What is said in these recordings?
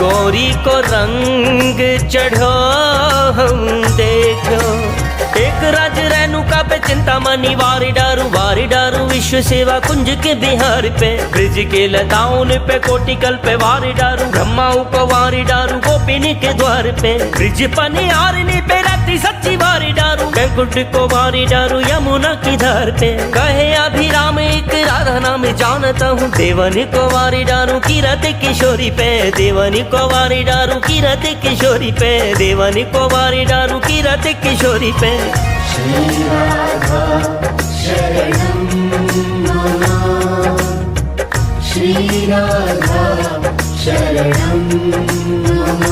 गोरी को रंग चढ़ो हम देखो। एक राज रेणुका पे चिंतामणि वारी डारू विश्व सेवा कुंज के बिहार पे, ब्रिज के लताओं पे कोटिकल पे वारी डारू, ब्रह्माओं को वारी डारू गोपिनी के द्वार पे, ब्रिज पनी आरनी पे रहती सच्ची वारी डारू, वैकुंठ को वारी डारू यमुना की धार पे। कहे अभिराम एक राधा नाम जानता हूँ, देवनी को वारी डारू कीरत किशोरी पे, देवनी को वारी डारू कीरत किशोरी पे, देवनी को वारी डारू कीरत किशोरी पे। श्री राधा शरणं मम, श्री राधा शरणं मम,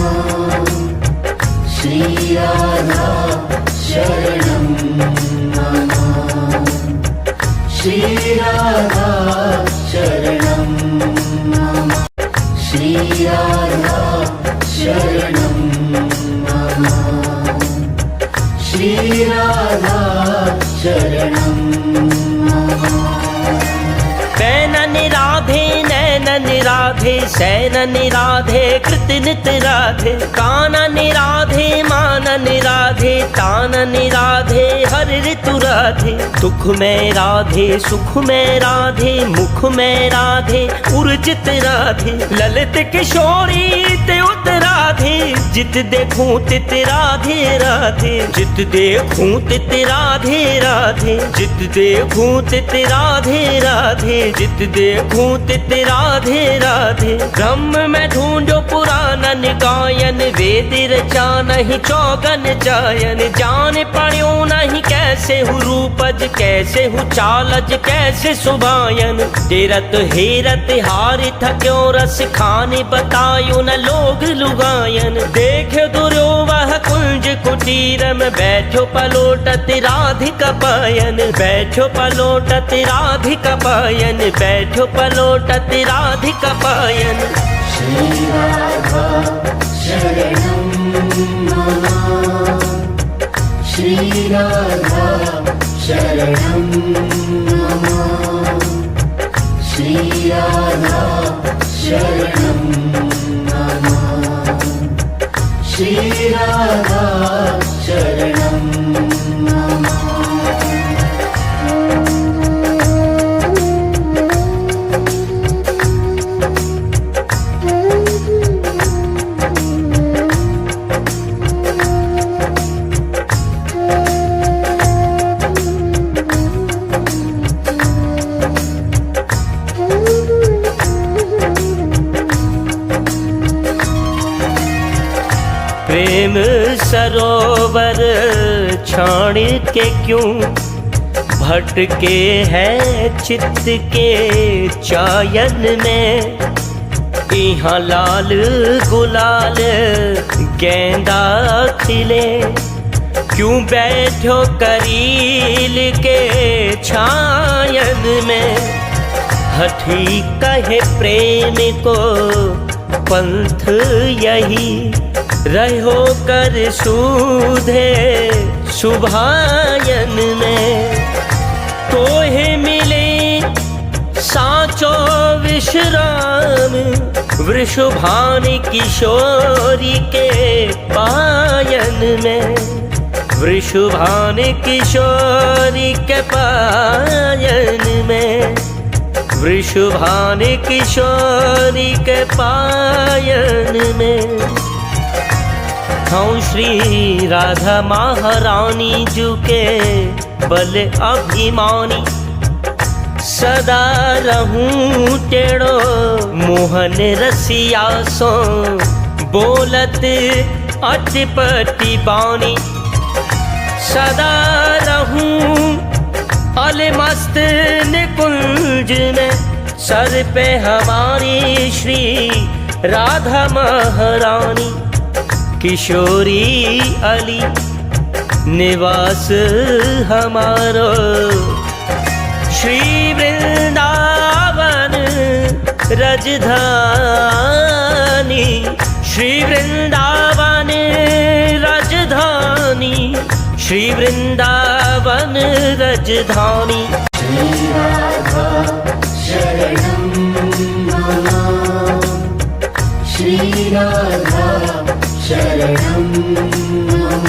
श्री राधा शरणं मम, श्री राधा शरणं मम, श्री राधा शरणं मम, श्री राधा शरणं मम। नैनन राधे सैनन राधे कृतनित राधे, कानन राधे मानन राधे तानन राधे हर ऋतु राधे, दुख में राधे सुख में राधे, मुख में राधे उर्जित राधे, ललित किशोरी त्युत राधे, जित देखूं तित राधे राधे, जित देखूं तित राधे राधे, जित देखूं तित राधे राधे, जित देखूं तित राधे राधे। ब्रह्म में ढूंढो पुराणन गायन, वेद रचा नहीं चौगन जायन, जान पड़ो नहीं कैसे हूँ रूपज, कैसे हूँ चालज, कैसे सुभायन, तेरत हेरत हार था क्यों रस खाने बतायो न लोग लुगायन, देखो दुर्यो वह कुंज कुटीर में बैठो पलोटत राधिका पायन, बैठो पलोटत राधिका पायन, बैठो पलोटत राधिका पायन। श्री राधा शरणं मम, श्री राधा शरणं मम, श्री राधा शरणं मम, श्री राधा शरणं मम। प्रेम सरोवर छाण के क्यों भटके हैं चित्त के चायन में, यहाँ लाल गुलाल गेंदा खिले, क्यों बैठो करील के छायन में, हठी कहे प्रेम को पंथ यही, रहो कर सूधे सुभायन में, तोहे मिले साचो विश्राम, वृषभान किशोरी के पायन में, वृषभान किशोरी के पायन में, वृषभान किशोरी के पायन में। हूँ श्री राधा महारानी जू के बल अभिमानी, सदा रहूं टेढ़ो मोहन रसिया सो, बोलत अटपटी बानी, सदा रहूं अलमस्त निकुंज में, सर पे हमारी श्री राधा महारानी, किशोरी अली निवास हमारो, श्री वृंदावन रजधानी, श्री वृंदावन रजधानी, श्री वृंदावन रजधानी। श्री राधा शरणं मम, श्री राधा शरणं मम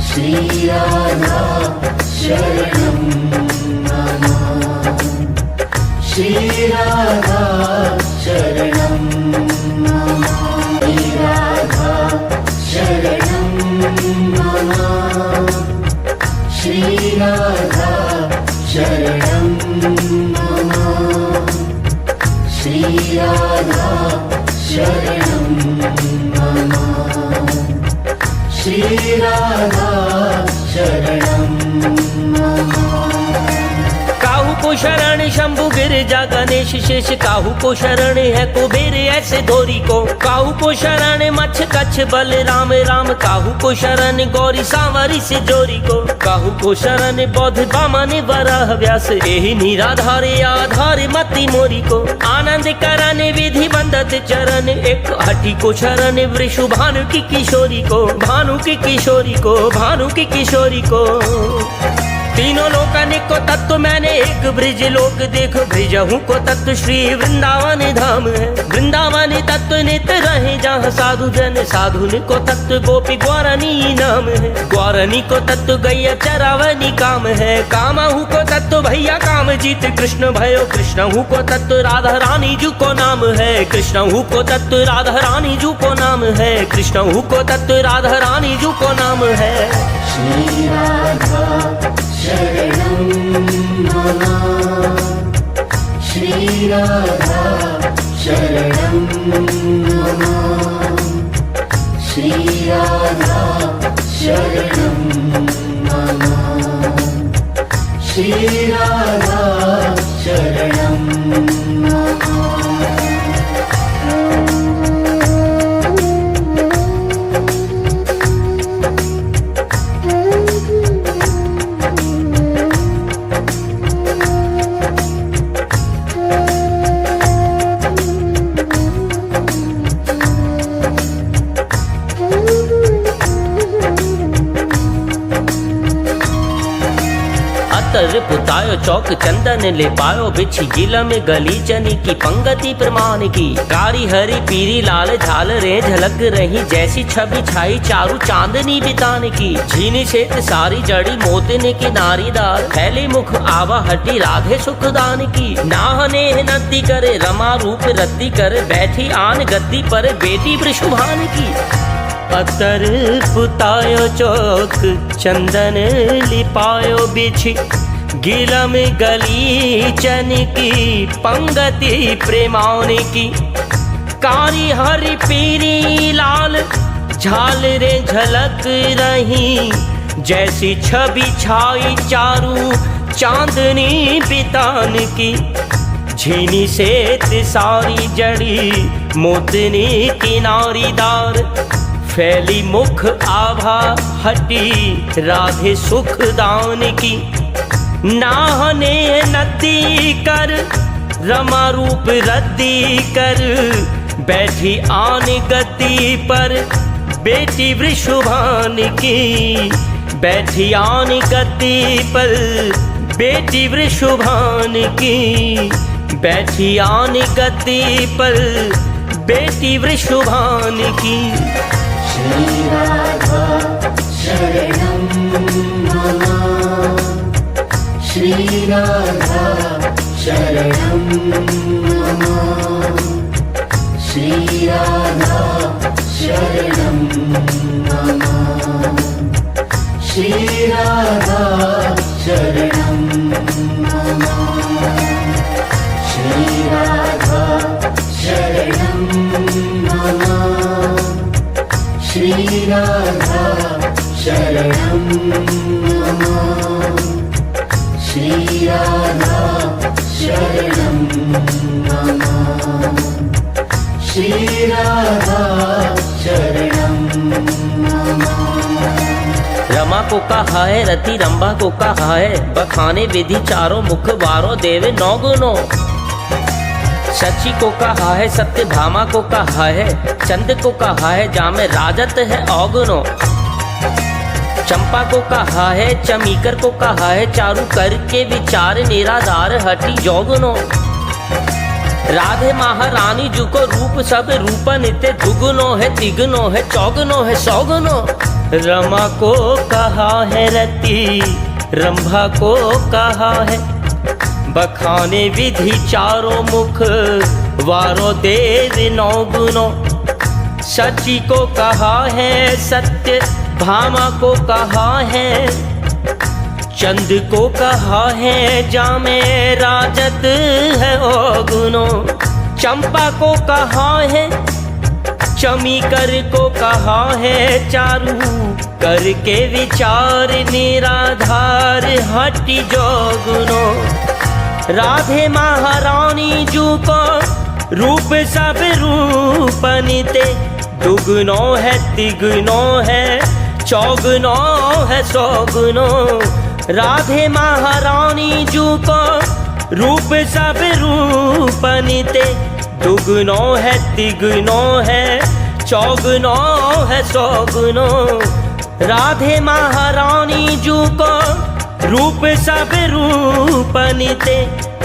श्री राधा शरणं मम श्री राधा शरणं मम श्री राधा शरणं मम श्री राधा शरणं मम श्री राधा शरणं मम श्री राधा शरणं मम काहू को शरण शंभु गिरजा गणेश शेष, काहू को शरण है कुबेर ऐसे धोरी को, काहू को शरण मच्छ कच्छ बलराम राम, काहू को शरण गौरी सांवरी से जोरी को, काहू को शरण बौद्ध बामन वराह व्यास, यही निराधारे आधार मति मोरी को, आनंद करन विधि बंदत चरण, एक हठी को शरण वृषु भानु की किशोरी को, भानु की किशोरी को, भानु की किशोरी को। तीनों लोकन को तत्व मैंने एक ब्रिज लोक देखो, ब्रिजहूँ को तत्व श्री वृंदावन धाम है, वृंदावन तत्व नित्य रहे जहाँ साधु जन, साधु को तत्व गोपी ग्वारनी नाम है, ग्वारनी को तत्व गैया चरावनी काम है, कामहू को तत्व भैया काम जीत कृष्ण भयो, कृष्णहू को तत्व राधा रानी जू को नाम है, कृष्णहू को तत्व राधा रानी जू को नाम है, कृष्णहू को तत्व राधा रानी जू को नाम है। श्री राधा शरणं मम श्री राधा शरणं मम श्री राधा शरणं मम श्री राधा शरणं मम अतर पुतायो चौक चंदन ले पायो, बिछी गिला में गली चनी की पंगति प्रमाण की, कारी हरी पीरी लाल झालरें झलक रही, जैसी छवि छाई चारू चांदनी बिताने की, झीनी शेत सारी जड़ी मोतने की नारीदार, फैले मुख आवा हटी राधे सुखदान की, नाहने नती करे रमा रूप रत्ती कर, बैठी आन गद्दी पर बेटी वृषभान की। अतर पुतायो चौक चंदन लिपायो बिछी गिला में गली चन की, पंगति प्रेमान की, कारी हरी पीरी लाल झालरें झलक रही, जैसी छवि छाई चारू चांदनी बितान की, झीनी शेत सारी जड़ी मोतनी किनारीदार, फैली मुख आभा हटी राधे सुखदान की, नाहने नदी कर रमा रूप रद्दी कर, बैठी आन गद्दी पर बेटी वृषभान की, बैठी आन गद्दी पर बेटी वृषभान की, बैठी आन गद्दी पर बेटी वृषभान की। श्री राधा शरणं मम श्री राधा शरणं मम श्री राधा शरणं मम श्री राधा शरणं मम श्री राधा शरणं मम श्री राधा शरणं मम श्री राधा शरणं मम श्री राधा शरणं मम। रमा को कहा है रति रंबा को कहा है, बखाने विधि चारों मुख वारो देवे नौ गुनो, शची को कहा है सत्य भामा को कहा है, चंद को कहा है जामे राजत है औगुनो, चंपा को कहा है चमीकर को कहा है, चारू कर के विचार निराधार हटी जोगुनो, राधे महारानी जी को रूप सब रूपन ते दुगुनो है तिगुनो है चौगुनो है सौगुनो। रमा को कहा है रति, रंभा को कहा है बखाने विधि चारों मुख, वारो देव नौ गुनो। सची को कहा है सत्य, भामा को कहा है, चंद को कहा है जामे राजत है ओ गुनो। चंपा को कहा है, चमीकर को कहा है चारू, करके विचार निराधार हटि जो गुनो। राधे महारानी जू को रूप सब रूपनिते, दुगुनो है तिगुनो है चौगुनो है सौगुनो। राधे महारानी जू को रूप सब रूपनिते, दुगुनो है तिगुनो है चौगुनो है सौगुनो। राधे महारानी जू को रूप सब रूपनिते,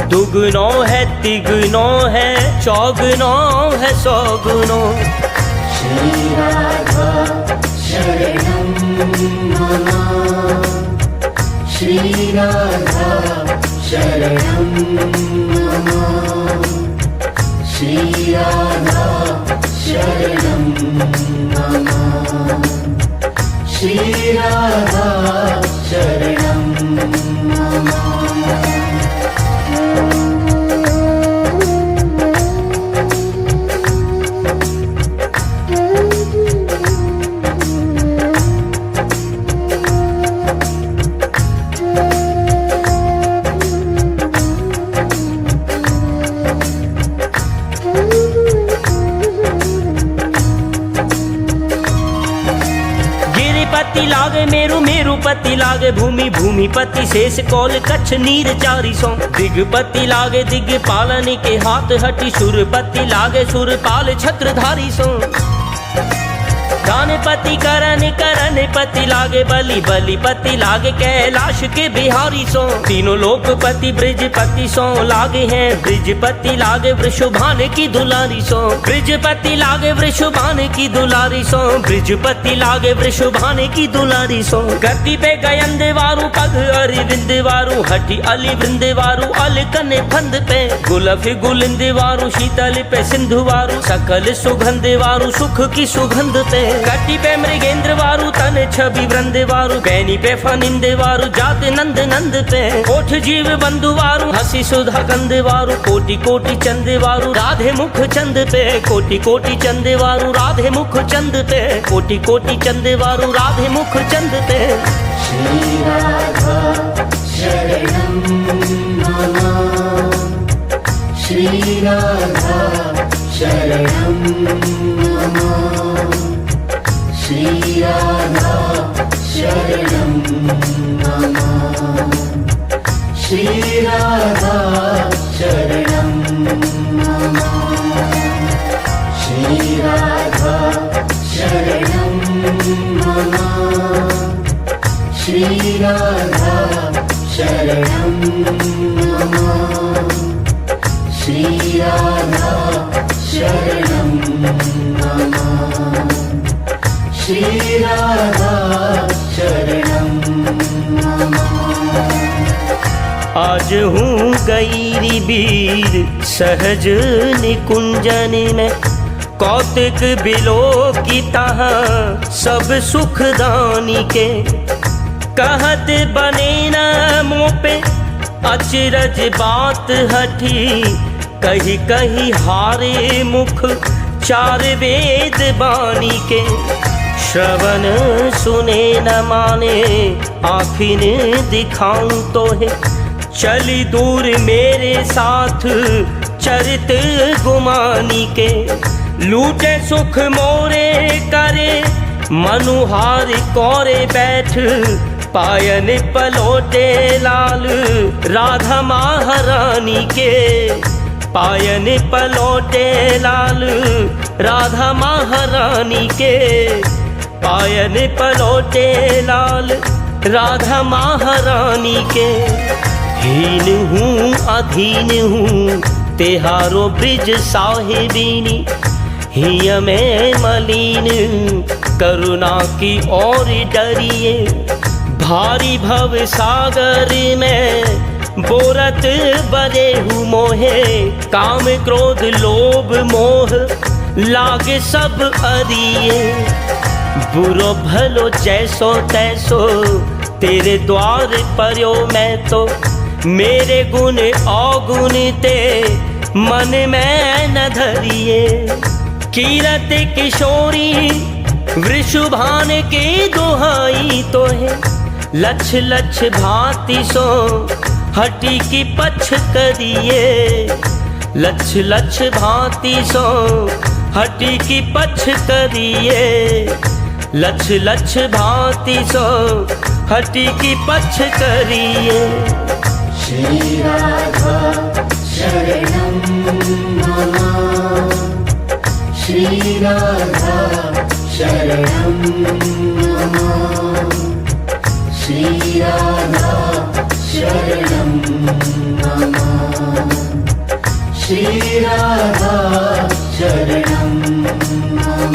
दुगुनो है तिगुनो है चौगुनो है सौगुनो। श्री राधा शरणं मम, श्री राधा शरणं मम, श्री राधा शरणं मम, श्री राधा शरणं मम। गिरिपति लागे मेरु, मेरुपति लागे भूमि, भूमिपति शेष कौल कच्छ नीर चारी सौ। दिगपति लागे दिग्पालन के हाथ हटी, सुरपति लागे सुरपाल छत्रधारी सो। दानपति करण, करणपति लागे बलि, बलिपति लागे कैलाश के बिहारी सो। तीनों लोकपति ब्रिजपति सो लागे हैं, ब्रिजपति लागे वृषभान की दुलारी सो। ब्रिजपति लागे वृषभान की दुलारी सो, ब्रिजपति लागे वृषभान की दुलारी सो। गति पे गयंद वारू पग अरिविंद वारू, हटी अली वृंद वारू अलकन फंद पे। गुलफ गुलिंद वारू शीतल पे सिंधु वारू, सकल सुगंध वारू सुख की सुगंध पे। कटी पे मृगेंद्र वारू तन छवि वृंद वारू, बैनी पे फनिंद वारू जात नंद नंद पे। ओठ जीव बंधु वारू हसी सुधा गंध वारू, कोटि कोटि चंद वारू राधे मुख चंद पे। कोटि कोटि चंद वारू राधे मुख चंद पे, कोटि कोटि चंद वारू राधे मुख चंद पे। श्री राधा शरणं मम, श्री राधा शरणं मम, श्री राधा शरणं मम, श्री राधा शरणं मम, श्री राधा शरणं मम, श्री राधा शरणं मम, श्री राधा शरणं मम, श्री राधा शरणं मम। आज हूँ गैरी बीर सहज निकुंजन में, कौतिक बिलो की तहाँ सब सुखदानी के। कहत बने न मुँह पे अचरज बात हठी, कही कही हारे मुख चार वेद बानी के। श्रवण सुने न माने आखिन दिखाऊं तो है, चली दूर मेरे साथ चरित गुमानी के। लूटे सुख मोरे करे मनुहार कौरे बैठ, पायन पलोटे लाल राधा महारानी के। पायन पलोटे लाल राधा महारानी के, पायन पलोटे लाल राधा महारानी के। हीन हूँ अधीन हूँ तेहारो ब्रिज साहिबिनी, हिय में मलिन करुणा की ओर डरिए। भारी भव सागर में बोरत बरे हूँ मोहे, काम क्रोध लोभ मोह लागे सब अरिये। बुरो भलो जैसो तैसो तेरे द्वार पर्यो मैं तो, मेरे गुण अवगुण ते मन में न धरिए। कीरत किशोरी वृषभान के दुहाई तो है, लक्ष लक्ष भांति सो हटी की पछ करिए। लक्ष लक्ष भांति सो हटी की पछ करिए। लक्ष लक्ष भांति सो हटी की पछ करिए। श्री राधा शरणं मम, श्री राधा शरणं मम, श्री राधा शरणं मम, श्री राधा शरणं मम।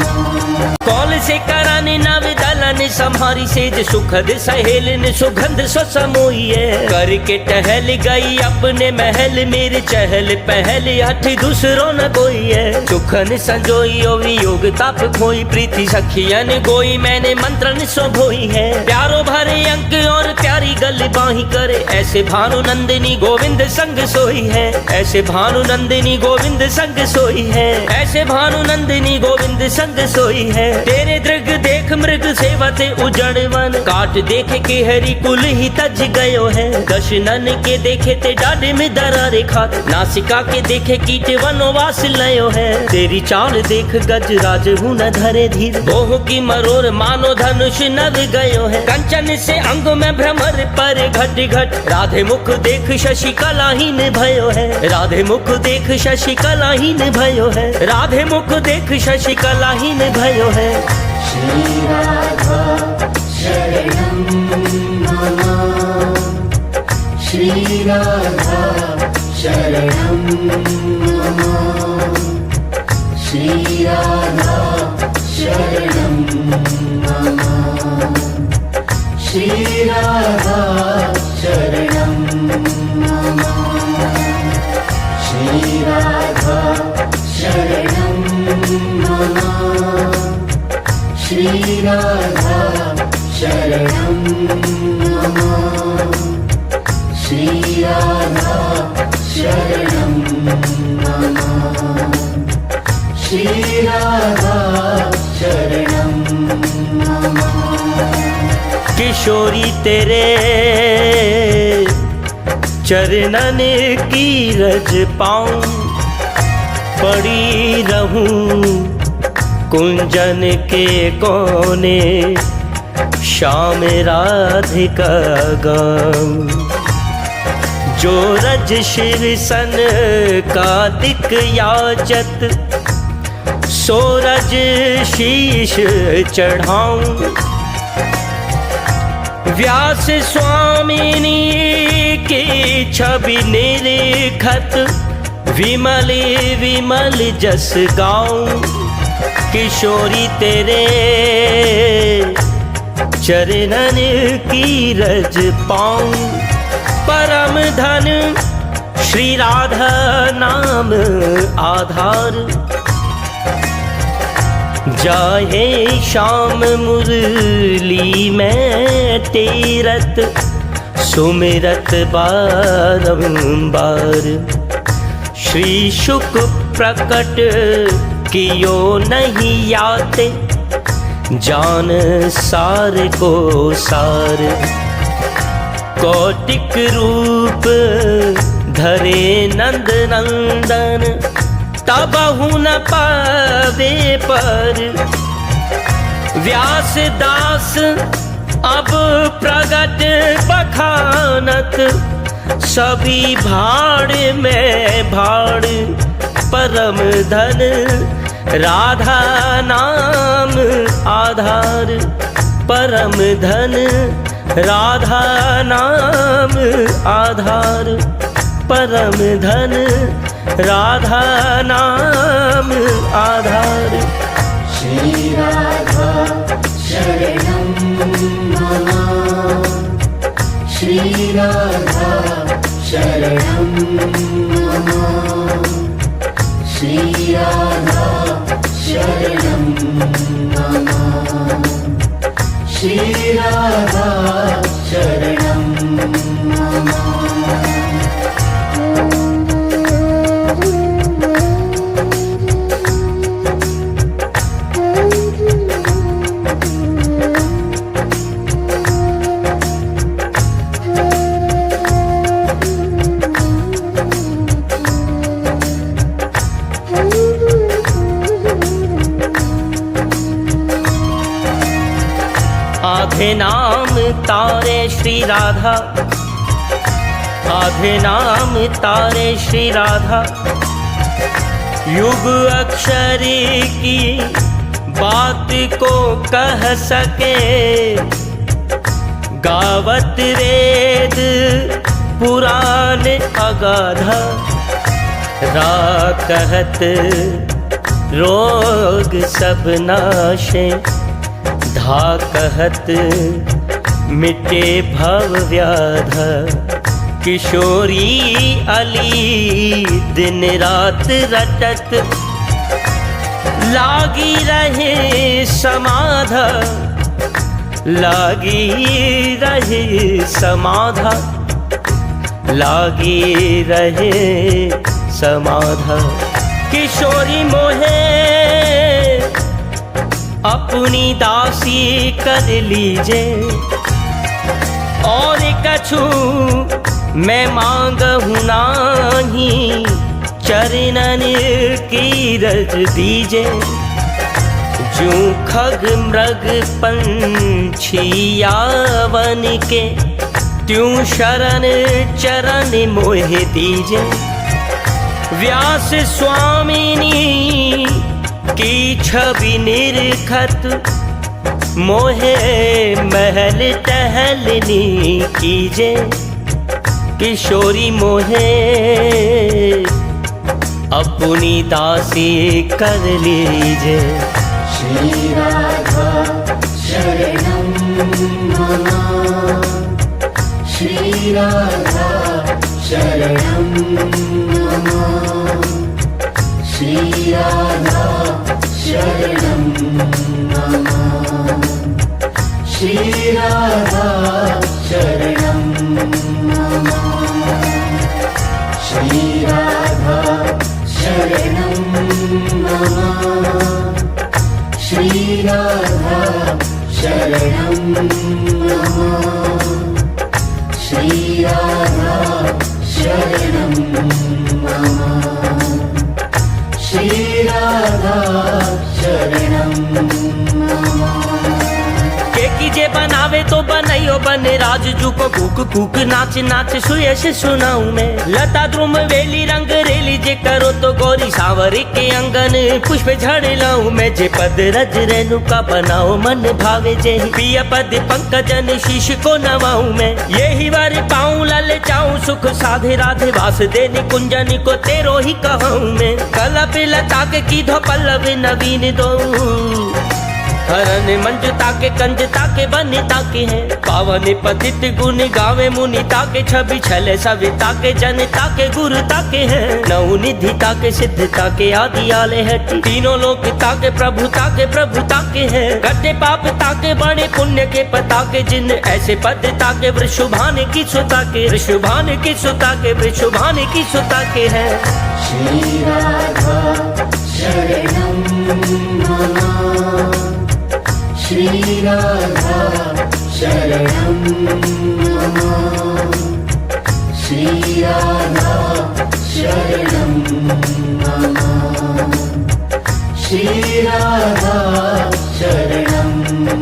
कौल से कराने नव दलन संहारी, सेज सुखद सहेलन सुगंध सो समोइए। करके टहल गई अपने महल, मेरे चहल पहल हठ दूसरो न कोई है। सुखन संजोई वियोग ताप खोई, प्रीति सखियन गोई मैंने मंत्रन सो भोई है। प्यारो भरे अंक और प्यारी गल बाही करे, ऐसे भानु नंदिनी गोविंद संग सोई है। ऐसे भानु नंदिनी गोविंद संग सोई है। ऐसे भानु नंदिनी गोविंद संग सोई है। तेरे दृग देख मृग सेवते उजड़ वन, काट देखे के हरि कुल ही तज गयो है। दशनन के देखे ते डाढ़ में दरारे खात, नासिका के देखे कीट वनवास लयो है। तेरी चाल देख गजराज हूँ न धरे धीर, बोह की मरोर मानो धनुष नव गयो है। कंचन से अंग में भ्रमर पर घट घट, राधे मुख देख शशि कलाहीन भयो है। राधे मुख देख शशि कलाहीन भयो है। राधे मुख देख शशि कलाहीन भयो है। श्री राधा शरणं मम, श्री राधा शरणं मम, श्री राधा शरणं मम, श्री राधा शरणं मम, श्री राधा शरणं मम, श्री राधा शरणं मम, श्री राधा शरणं मम, श्री राधा शरणं मम। किशोरी तेरे चरणन की रज पाऊं, पड़ी रहूं कुंजन के कोने, श्याम राधिका गाऊं। जो रज शिव सन का दिक याचत, सो रज शीश चढ़ाऊं। व्यास स्वामिनी की छवि निरखत, विमल विमल जस गाऊं। किशोरी तेरे चरणन की रज पाऊं, परम धन श्री राधा नाम आधार। जाहे श्याम मुरली में तीरथ, सुमिरत बारंबार। श्री शुक प्रकट कियो नहीं याते, जान सार को सार। कौटिक रूप धरे नंद नंदन, तबहु न पावे पर। व्यास दास अब प्रगट बखानत, सभी भाड़ में भाड़। परम धन राधा नाम आधार, परम धन राधा नाम आधार परम धन, राधा नाम आधार। श्री राधा शरणं मम, श्री राधा शरणं मम, श्री राधा शरणं मम, श्री राधा शरणं मम। आधे नाम तारे श्री राधा, आधे नाम तारे श्री राधा। युग अक्षरी की बात को कह सके, गावत वेद पुराण अगाध। रा कहत रोग सब नाशे, धा कहत मिटे भव व्याध। किशोरी अली दिन रात रटत, लागी रहे समाध, लागी रहे समाध, लागी रहे समाध। किशोरी मोहे अपनी दासी कर लीजे, और कछु मैं मांगहूँ नाही, चरणन की रज दीजे। जूं खग मृग पंछी यावन के, त्यों शरण चरण मोहे दीजे। व्यास स्वामिनी की छवि निरखत, मोहे महल टहलनी कीजे। किशोरी मोहे अपनी दासी कर लीजे। श्री राधा शरणं मम, श्री राधा शरणं मम, श्री राधा शरणं मम, श्री राधा शरणं मम, श्री राधा शरणं मम, श्री राधा शरणं मम, श्री राधा शरणं मम, श्री राधा शरणं मम। के कीजे बनावे तो बनैयो बने, राजजू को कूक कूक नाच नाच सुयश सुनाऊं मैं। लता द्रुम वेली रंग रेली जे करो तो गौरी सावरी के अंगन पुष्प झड़ लाऊं मैं। जे पद रज रेणु का बनाओ मन भावे, जे प्रिय पद पंकजन शीश को नवाऊं मैं। यही बार पाऊं लल चाऊं सुख साधे, राधे वास देनी कुंजनी को तेरो ही कहूँ मैं। कलप लता के कीधो पल्लव नवीन दो, हरन मंजुता के कंजता के बनिता के हैं। पावन पतित गुण गावे मुनिता के, छवि छले सविता के जनता के गुरुता के हैं। नौ निधिता के सिद्धता के आदि आले हटी, तीनों लोकता के प्रभुता के हैं। कटे पापता के बड़े पुण्य के पता के, जिन ऐसे पदता के वृषभान की सुता के, वृषभान की सुता के, वृषभान की सुता के हैं। श्री राधा शरणं मम, श्री राधा शरणं मम, श्री राधा शरणं मम, श्री राधा शरणं मम।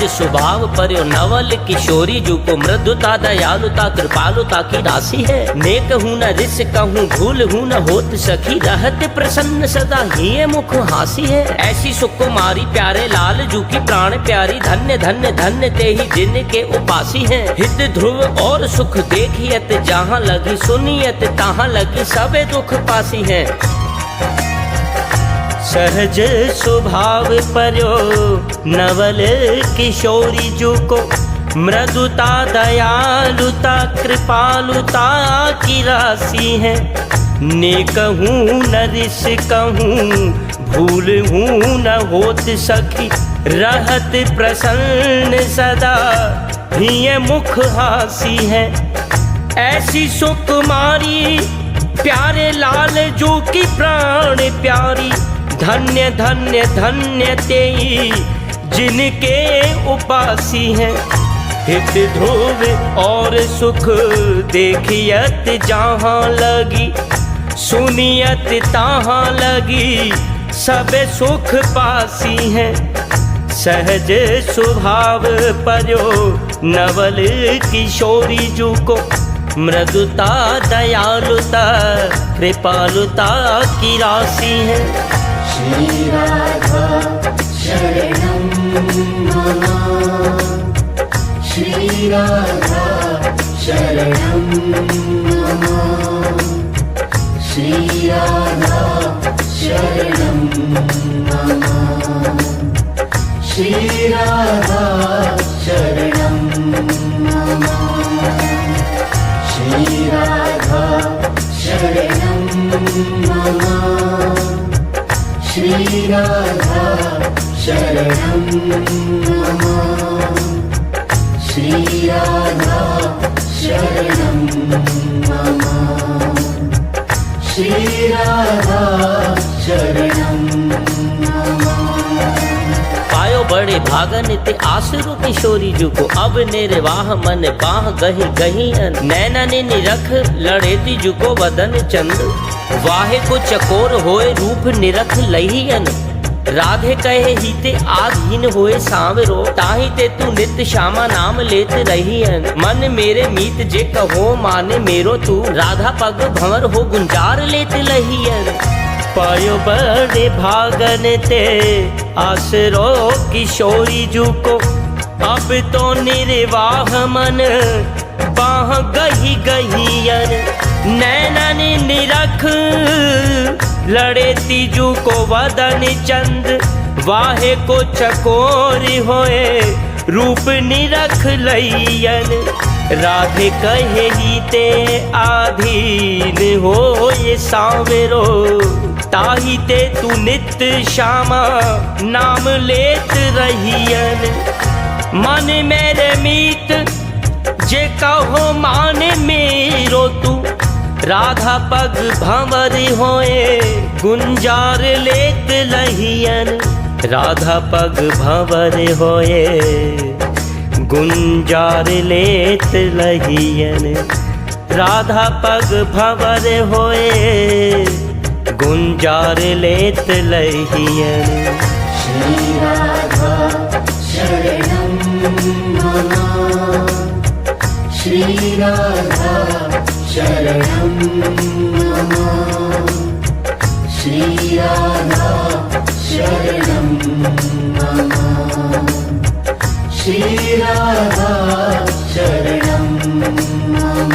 सहज स्वभाव पर्यो नवल किशोरी जू को मृदुता दयालुता कृपालुता की राशि है। नेक हूँ न रिस कहूँ भूल हूँ न होत सखी, रहत प्रसन्न सदा ही मुख हासी है। ऐसी सुकुमारी प्यारे लाल जू की प्राण प्यारी, धन्य धन्य धन्य ते ही जिनके उपासी है। हित ध्रुव और सुख देखियत जहाँ लगी, सुनियत तहाँ लगी सबे दुख पासी है। सहज स्वभाव पर्यो नवल किशोरी जू को मृदुता दयालुता कृपालुता की राशि है। नेक हूँ न रिस कहूँ भूल हूँ न होत सखी, रहत प्रसन्न सदा ही मुख हासी है। ऐसी सुकुमारी प्यारे लाल जो की प्राण प्यारी, धन्य धन्य धन्य तेई जिनके उपासी हैं। हित ध्रुव और सुख देखियत जहाँ लगी, सुनियत तहाँ लगी सबे सुख पासी हैं। सहज स्वभाव पर्यो नवल किशोरी जू को मृदुता दयालुता कृपालुता की राशि है। श्री राधा शरणं मम, श्री राधा शरणं मम, श्री राधा शरणं मम, श्री राधा शरणं मम, श्री राधा शरणं मम, श्री राधा शरणं मम, श्री राधा शरणं मम, श्री राधा शरणं मम। पायो बड़े भागन ते आसरु किशोरी जू को, अब निर्वाह मन बाह गही गही अन। नैनन निरख लड़ेती जू को वदन चंद, वाहे को चकोर होए रूप निरख लहियन। राधे कहे हीते आधीन होए सांवरो, ताही ते तू नित्य श्यामा नाम लेत रहियन। मन मेरे मीत जे कहो माने मेरो तू, राधा पग भंवर हो गुंजार लेत लहियन। पायो बड़े भागन ते आसरो किशोरी जू को, अब तो निर्वाह मन बाह गही गहियन। नैनन निरख लड़े तीजू को वदन चंद, वाहे को चकोर होए रूप निरख लइयन। राधे कहे ही ते आधीन हो ये सांवरो, ताही ते तू नित्य श्यामा नाम लेत रहियन। मन मेरे मीत जे कहो माने मेरो तू, राधा पग भंवर होए गुंजार लेत लहियन। राधा पग भंवर होए गुंजार लेत लहियन। राधा पग भंवर होए गुंजार लेत लहियन। श्री राधा शरणं मम, श्री राधा शरणं मम, श्री राधा शरणं मम, श्री राधा शरणं मम।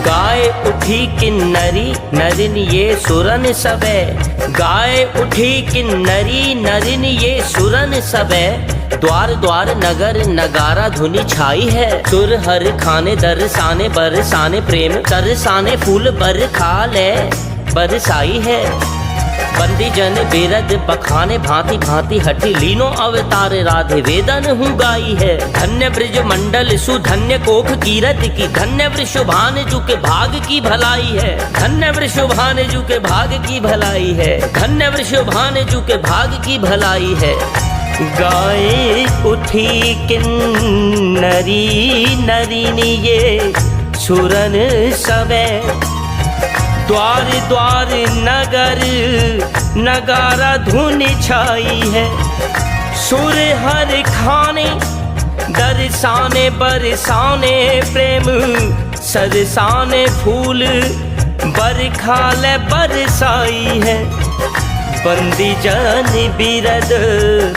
गाय उठी किन्नरी नरिन ये सुरन सबे, गाय उठी किन्नरी नरिन ये सुरन सबे। द्वार द्वार नगर नगारा धुनी छाई है, सुर हर खाने दरसाने बरसाने प्रेम तरसाने फूल बरखा ले बरसाई है। बंदी जन बेरद बखाने भांति भांति हठी, लीनो अवतार राधे वेदन हूँ गाई है। धन्य ब्रज मंडल सुधन्य कोख कीरत की, धन्य वृषभान जू के भाग की भलाई है। धन्य वृषभान जू के भाग की भलाई है, धन्य वृषभान जू के भाग की भलाई है। गाय उठी किन्नरी नरिनी ये सुरन सबे, द्वार द्वार नगर नगारा धुन छाई है। सुर हर खाने दर्शाने बरसाने प्रेम सरसाने फूल बरखा ले बरसाई है। बंदी जन बिरद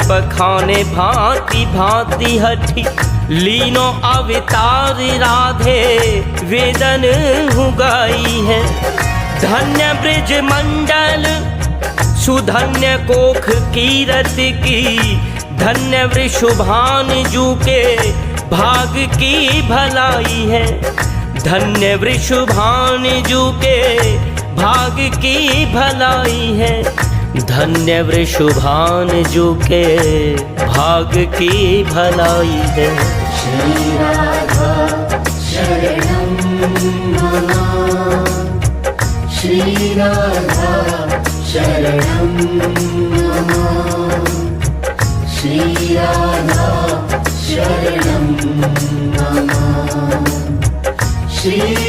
पखाने भांति भांति हठी लीनो अवतार राधे वेदन हुगाई है। धन्य ब्रिज मंडल सुधन्य कोख कीरत की धन्य वृषभान जू के भाग की भलाई है। धन्य वृषभान जू के भाग की भलाई है। धन्य वृषभान जू के भाग की भलाई है। श्री राधा शरणं मम श्री राधा शरणं मम श्री राधा शरणं मम श्री